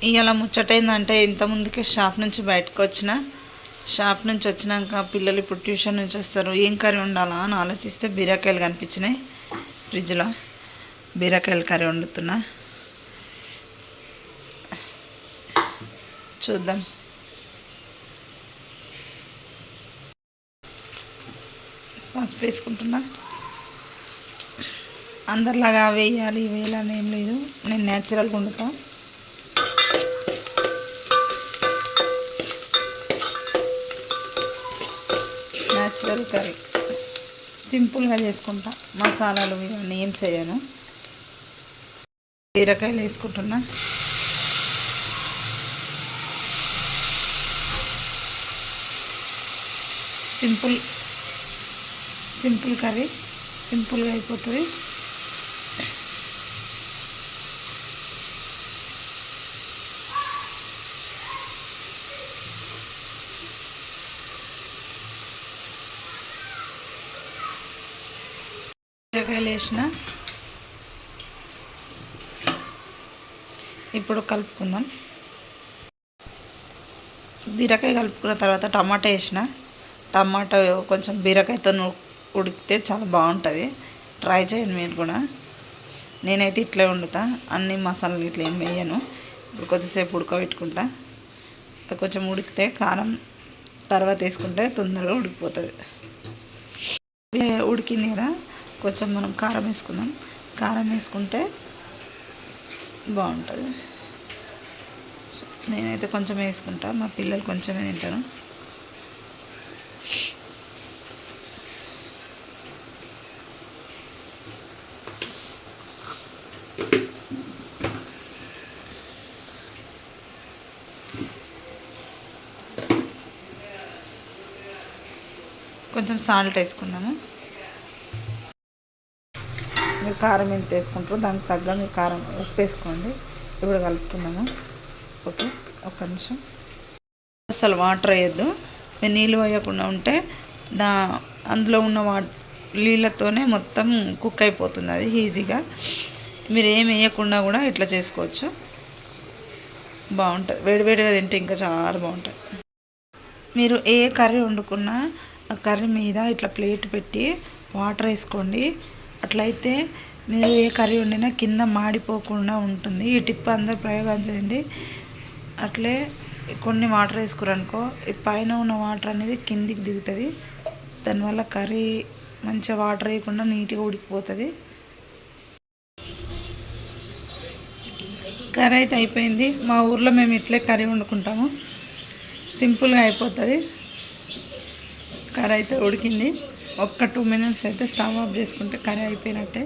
ఇవాళ ముచ్చటైందంటే ఇంత ముందుకే షాప్ నుంచి బయటకు వచ్చినాక పిల్లలు ఇప్పుడు ట్యూషన్ నుంచి వస్తారు, ఏం కర్రీ ఉండాలా అని ఆలోచిస్తే బీరకాయలు కనిపించినాయి ఫ్రిడ్జ్లో. బీరకాయల కర్రీ వండుతున్నా, చూద్దాం. పసుపు వేసుకుంటున్నా. అందరిలాగా వేయాలి వేయాలని ఏం లేదు, నేను న్యాచురల్గా వండుతా. న్యాచురల్ కర్రీ సింపుల్గా చేసుకుంటా, మసాలాలు ఇవన్నీ ఏం చేయను. బీరకాయలు వేసుకుంటున్నా. సింపుల్ కర్రీ సింపుల్గా అయిపోతుంది. బీరకాయలు వేసిన, ఇప్పుడు కలుపుకుందాం. బీరకాయ కలుపుకున్న తర్వాత టమాటా వేసిన. టమాటా కొంచెం బీరకాయతో ఉడికితే చాలా బాగుంటుంది, ట్రై చేయండి మీరు కూడా. నేనైతే ఇట్లే వండుతా, అన్ని మసాలాలు ఇట్లా ఏం వేయను. ఇప్పుడు కొద్దిసేపు ఉడకబెట్టుకుంటా. కొంచెం ఉడికితే కారం తర్వాత వేసుకుంటే తొందరగా ఉడికిపోతుంది. ఉడికింది కదా, కొంచెం మనం కారం వేసుకుందాం. కారం వేసుకుంటే బాగుంటుంది. నేనైతే కొంచెం వేసుకుంటా, మా పిల్లలు కొంచెమే తింటారు. కొంచెం సాల్ట్ వేసుకున్నాము. మీరు కారం ఎంత వేసుకుంటారో దానికి తగ్గ మీరు కారం ఉప్పు వేసుకోండి. ఇప్పుడు కలుపుకున్నాము. ఓకే, ఒక్క నిమిషం. అసలు వాటర్ వేయద్దు. మీరు నీళ్ళు వేయకుండా ఉంటే అందులో ఉన్న నీళ్ళతోనే మొత్తం కుక్ అయిపోతుంది అది ఈజీగా. మీరు ఏం వేయకుండా కూడా ఇట్లా చేసుకోవచ్చు, బాగుంటుంది. వేడివేడిగా తింటే ఇంకా చాలా బాగుంటుంది. మీరు ఏ కర్రీ వండుకున్నా ఆ కర్రీ మీద ఇట్లా ప్లేట్ పెట్టి వాటర్ వేసుకోండి. అట్లయితే మీరు ఏ కర్రీ వండినా కింద మాడిపోకుండా ఉంటుంది. ఈ టిప్ అందరూ ప్రయోగం చేయండి. అట్లే కొన్ని వాటర్ వేసుకురనుకో, ఈ పైన ఉన్న వాటర్ అనేది కిందికి దిగుతుంది. దానివల్ల కర్రీ మంచిగా వాటర్ వేయకుండా నీట్గా ఉడికిపోతుంది. కర్రీ అయితే అయిపోయింది. మా ఊర్లో మేము ఇట్లే కర్రీ వండుకుంటాము, సింపుల్గా అయిపోతుంది. కర్రీ అయితే ఉడికింది. ఒక్క 2 minutes అయితే స్టవ్ ఆఫ్ చేసుకుంటే కర్రీ అయిపోయినట్టే.